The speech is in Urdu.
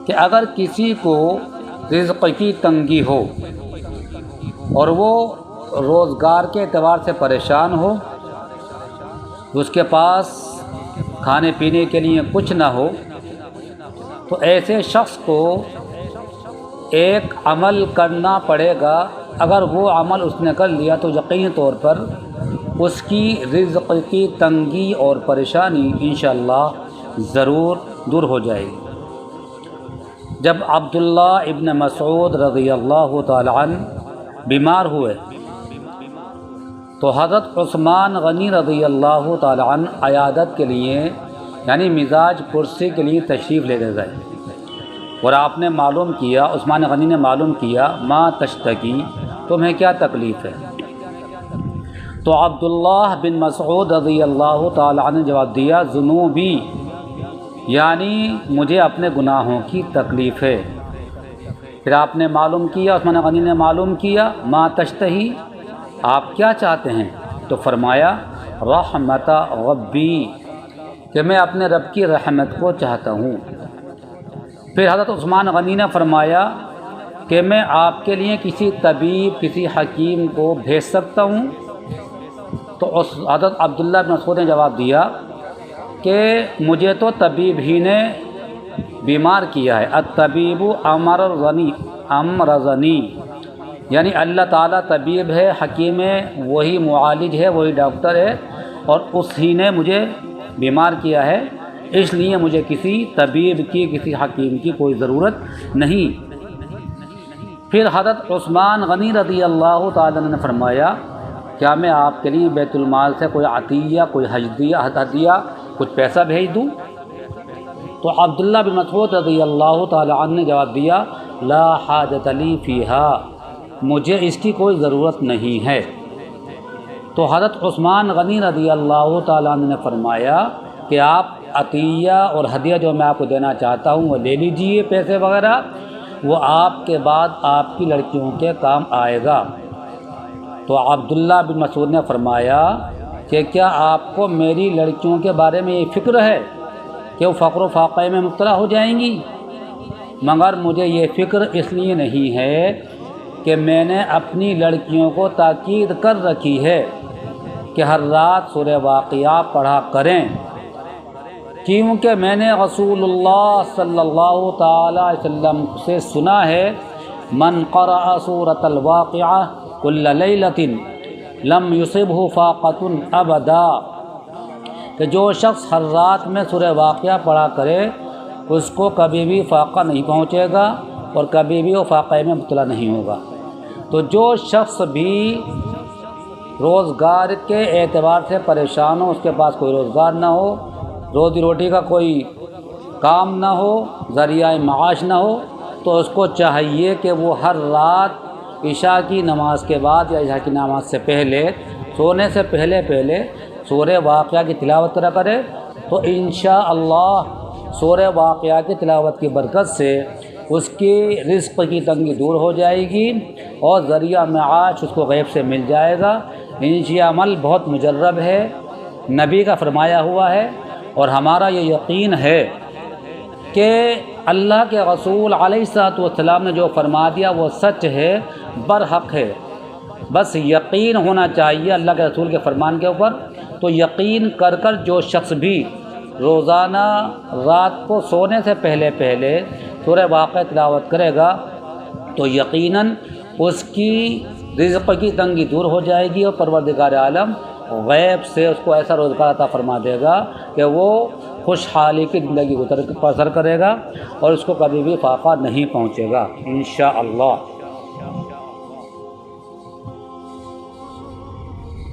کہ اگر کسی کو رزق کی تنگی ہو اور وہ روزگار کے اعتبار سے پریشان ہو، اس کے پاس کھانے پینے کے لیے کچھ نہ ہو، تو ایسے شخص کو ایک عمل کرنا پڑے گا۔ اگر وہ عمل اس نے کر لیا تو یقینی طور پر اس کی رزق کی تنگی اور پریشانی انشاءاللہ ضرور دور ہو جائے گی۔ جب عبداللہ ابن مسعود رضی اللہ تعالی عنہ بیمار ہوئے تو حضرت عثمان غنی رضی اللہ تعالی عنہ عیادت کے لیے یعنی مزاج پرسی کے لیے تشریف لے گئے اور آپ نے معلوم کیا، عثمان غنی نے معلوم کیا، ما تشتکی، تمہیں کیا تکلیف ہے؟ تو عبداللہ بن مسعود رضی اللہ تعالی عنہ نے جواب دیا، ذنوبی، یعنی مجھے اپنے گناہوں کی تکلیف ہے۔ پھر آپ نے معلوم کیا، عثمان غنی نے معلوم کیا، ما تشتہی، آپ کیا چاہتے ہیں؟ تو فرمایا رحمت ربی، کہ میں اپنے رب کی رحمت کو چاہتا ہوں۔ پھر حضرت عثمان غنی نے فرمایا کہ میں آپ کے لیے کسی طبیب، کسی حکیم کو بھیج سکتا ہوں؟ تو حضرت عبداللہ بن مسعود نے جواب دیا کہ مجھے تو طبیب ہی نے بیمار کیا ہے، الطبیب امرضنی، یعنی اللہ تعالیٰ طبیب ہے، حکیم ہے، وہی معالج ہے، وہی ڈاکٹر ہے، اور اس ہی نے مجھے بیمار کیا ہے، اس لیے مجھے کسی طبیب کی، کسی حکیم کی کوئی ضرورت نہیں۔ پھر حضرت عثمان غنی رضی اللہ تعالیٰ نے فرمایا کیا میں آپ کے لیے بیت المال سے کوئی عطیہ، کوئی ہدیہ، کچھ پیسہ بھیج دوں؟ تو عبداللہ بن مسعود رضی اللہ تعالیٰ عنہ نے جواب دیا لا حاجت لی فیہا، مجھے اس کی کوئی ضرورت نہیں ہے۔ تو حضرت عثمان غنی رضی اللہ تعالیٰ عنہ نے فرمایا کہ آپ عطیہ اور ہدیہ جو میں آپ کو دینا چاہتا ہوں وہ لے لیجئے، پیسے وغیرہ، وہ آپ کے بعد آپ کی لڑکیوں کے کام آئے گا۔ تو عبداللہ بن مسعود نے فرمایا کہ کیا آپ کو میری لڑکیوں کے بارے میں یہ فکر ہے کہ وہ فقر و فاقے میں مبتلا ہو جائیں گی؟ مگر مجھے یہ فکر اس لیے نہیں ہے کہ میں نے اپنی لڑکیوں کو تاکید کر رکھی ہے کہ ہر رات سورہ واقعہ پڑھا کریں، کیونکہ میں نے رسول اللہ صلی اللہ تعالی علیہ وسلم سے سنا ہے من قرأ سورۃ الواقعہ کل لیلۃ لم یصبہ فاقۃ ابدا، کہ جو شخص ہر رات میں سورہ واقعہ پڑھا کرے اس کو کبھی بھی فاقہ نہیں پہنچے گا اور کبھی بھی وہ فاقے میں مبتلا نہیں ہوگا۔ تو جو شخص بھی روزگار کے اعتبار سے پریشان ہو، اس کے پاس کوئی روزگار نہ ہو، روزی روٹی کا کوئی کام نہ ہو، ذریعہ معاش نہ ہو، تو اس کو چاہیے کہ وہ ہر رات عشاء کی نماز کے بعد یا عشاء کی نماز سے پہلے، سونے سے پہلے سورہ واقعہ کی تلاوت کرا کرے، تو انشاءاللہ سورہ واقعہ کی تلاوت کی برکت سے اس کی رزق کی تنگی دور ہو جائے گی اور ذریعہ معاش اس کو غیب سے مل جائے گا۔ یہ عمل بہت مجرب ہے، نبی کا فرمایا ہوا ہے، اور ہمارا یہ یقین ہے کہ اللہ کے رسول علیہ الصلوۃ والسلام نے جو فرما دیا وہ سچ ہے، برحق ہے۔ بس یقین ہونا چاہیے اللہ کے رسول کے فرمان کے اوپر۔ تو یقین کر جو شخص بھی روزانہ رات کو سونے سے پہلے سورہ واقعہ تلاوت کرے گا تو یقیناً اس کی رزق کی تنگی دور ہو جائے گی اور پروردگار عالم غیب سے اس کو ایسا روزگار عطا فرما دے گا کہ وہ خوشحالی کی زندگی بسر کرے گا اور اس کو کبھی بھی فاقہ نہیں پہنچے گا انشاءاللہ۔